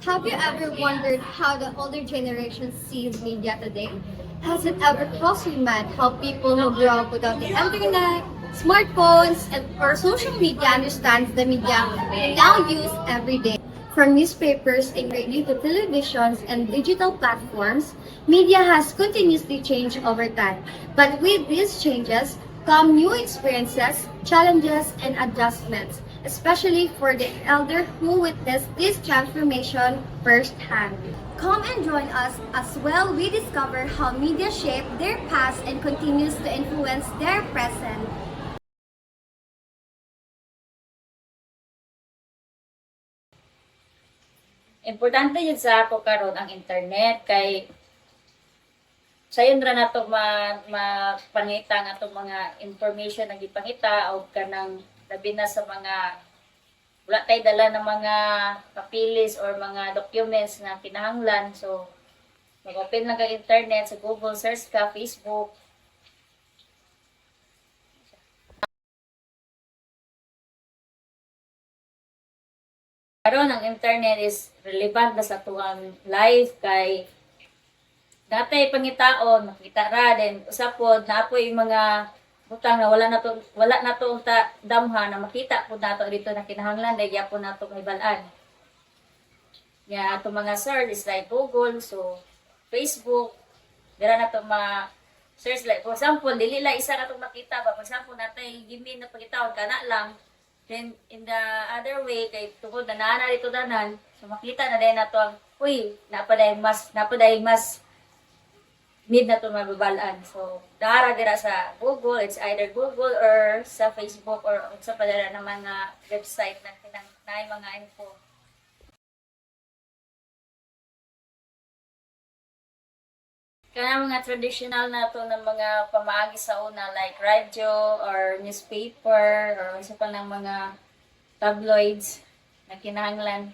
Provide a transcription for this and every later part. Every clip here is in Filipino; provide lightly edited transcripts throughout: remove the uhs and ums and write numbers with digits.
Have you ever wondered how the older generation sees media today? Has it ever crossed your mind how people who grew up without the internet, smartphones, or social media understands the media we now use every day? From newspapers and radio to televisions and digital platforms, media has continuously changed over time. But with these changes come new experiences, challenges, and adjustments, especially for the elder who witnessed this transformation firsthand. Come and join us as well we discover how media shaped their past and continues to influence their present. Importante yun sa ako karon ang internet kay sayon ra nato mapangita nga atong mga information na gipangita o kanang labi na sa mga wala tay dala ng mga papilis or mga documents na kinahanglan. So mag-open lang ka internet sa Google, search ka Facebook. Karon ang internet is relevant na sa tuwang life kay dati pangitaon makita ra then usapod naapoy mga butang na wala na to ta damha na makita pud nato dito na kinahanglan dahil gyapon nato mahibalan. Ya ato mga search is like Google, so Facebook, dira nato ma search like for example dili la isa na makita ba for example natay gimin na pangitaon kana lang. Then, in the other way, kay tungkol na nana dito danan, so makita na din na to ang, uy, napaday mas need na to mababalaan. So, dara dira sa Google, it's either Google or sa Facebook or sa padala ng mga website na kinang mga info. Kaya mga traditional na to ng mga pamaagi sa una like radyo or newspaper or isa pa ng mga tabloids na kinahanglan.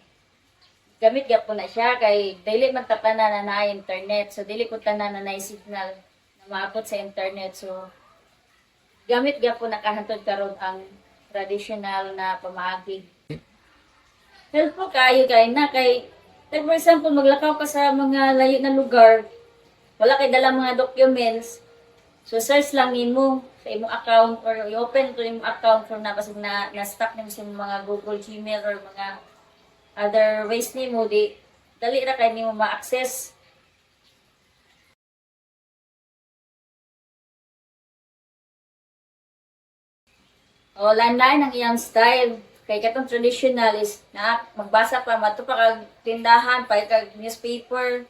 Gamit po na siya kay dili man tapanan na na internet. So dili po tanan na na signal na maabot sa internet. So gamit po na kahantod karon ang traditional na pamaagi. Helpful kayo kay na kay for example maglakaw ka sa mga layo na lugar. Wala kay dala mga documents. So search lang nimo sa imong account or i-open to imong account from nabasag na stock nimo sa mga Google, Gmail or mga other ways nimo di dali ra kay nimo ma-access. O landline ang iyang style. Kay katong traditional is na magbasa pa mato pa kag tindahan pa kag newspaper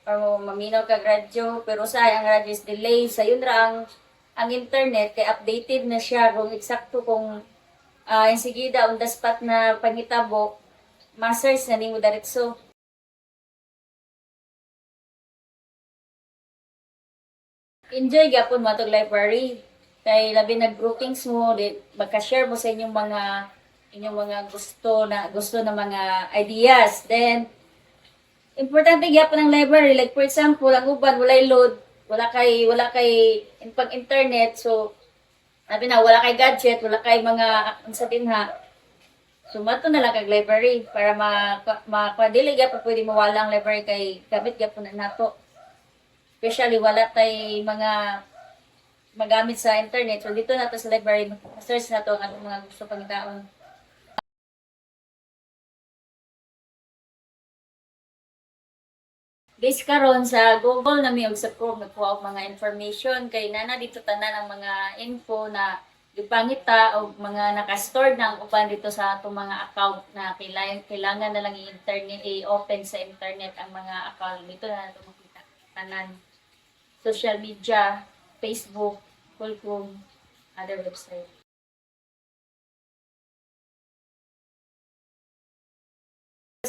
or maminaw kag radyo pero sa ang radyo is delay sayon ra ang internet kay updated na siya kung eksakto kung insigida on the spot na pangitabo ma-search na nimo diretso. Enjoy gyapon mo atong library kay labi nag groupings mo di magka-share mo sa inyong mga gusto na mga ideas then importante gyapon ang library like for example ang uban walay load wala kay pag internet so sabi na wala kay gadget wala kay mga unsa dinha so mato na lang kag library para makadili gyapon pwede mawala ang library kay gamit gyapon na nato especially wala tay mga magamit sa internet so dito nato sa library search nato ang atong mga gusto pangitaon. Based karon sa Google na may og sa Chrome nagkuha og mga information kay nana dito tanan ang mga info na gipangita og mga naka-store na ang uban dito sa atong mga account na kailangan na lang i-internet i-open sa internet ang mga account dito na nato makita tanan social media, Facebook, Chrome, other website.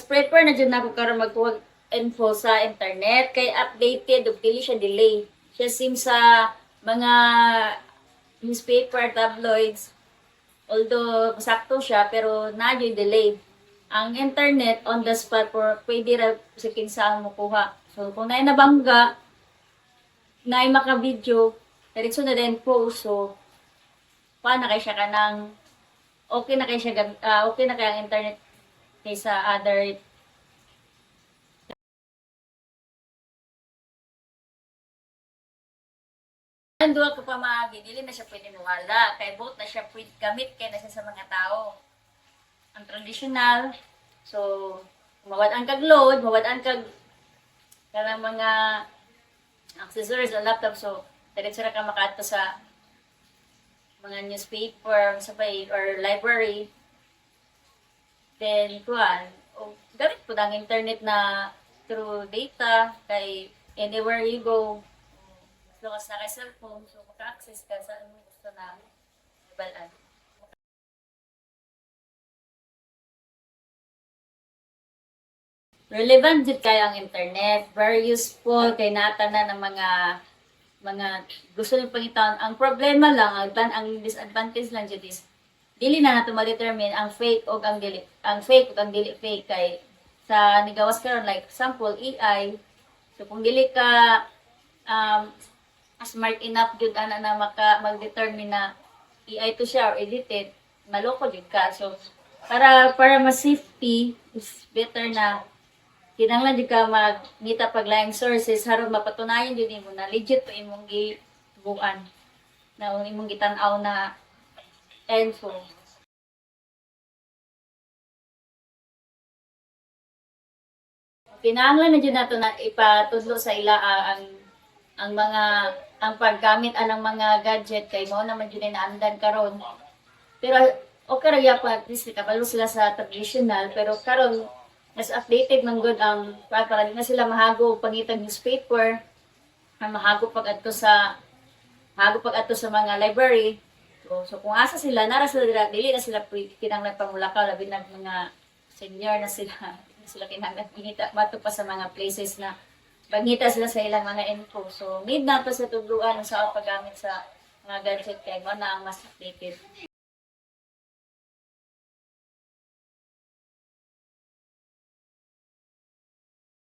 Prefer na dyan ako karon magkuha info sa internet kay updated ug dili siya delay. Siya sim sa mga newspaper, tabloids. Although sakto siya pero nadyo'y delay. Ang internet on the spot for pwede ra sa kinsa mo kuha. So kung naay nabangga, naay maka-video, diretso na din post. So paano kay siya kanang okay na kay siya okay na kay ang internet kaysa other Ang duha ko pamagi, dili na siya pwede mawala. Kay both na siya pwede gamit kay na siya sa mga tao. Ang traditional, so, mawad ang kag load, mawad ang kag kanang mga accessories o laptop. So, diretso ra ka makaadto sa mga newspaper, sabay, or library. Then, kuhan, gamit po ang internet na through data, kay anywhere you go, as long as naka cellphone, so maka-access ka sa anong gusto na ibalaan. Relevant jud kay ang internet, very useful kay nata na ng mga gusto ng pangitawan. Ang problema lang, ang disadvantage lang jud is dili na nato ma-determine ang fake o ang fake o ang dili fake kay sa nigawas karon like example AI. So kung dili ka smart enough jud ana na mag-determine na AI to siya or edited, maloko jud ka. So para mas safety is better na kinahanglan jud ka magnita paglaing sources aron mapatunayan jud nimo na legit to imong gitubuan na imong gitan-aw na info. Kinahanglan na jud nato na ipatudlo sa ila ang paggamit anang mga gadget kay mao naman jud na andan karon. Pero okay ra gyud pa at least kabalo sila sa traditional, pero karon mas updated man good ang para di na sila mahago pangitag newspaper, mahago pag adto sa mga library. So kung asa sila nara sila dili na sila kinahanglan pamulakaw labi na mga senior na sila. Hindi sila kinahanglan pangita mato pa sa mga places na pangita sila sa ilang mga info. So need na to sa tugluan sa paggamit sa mga gadget kay mo na ang mas updated.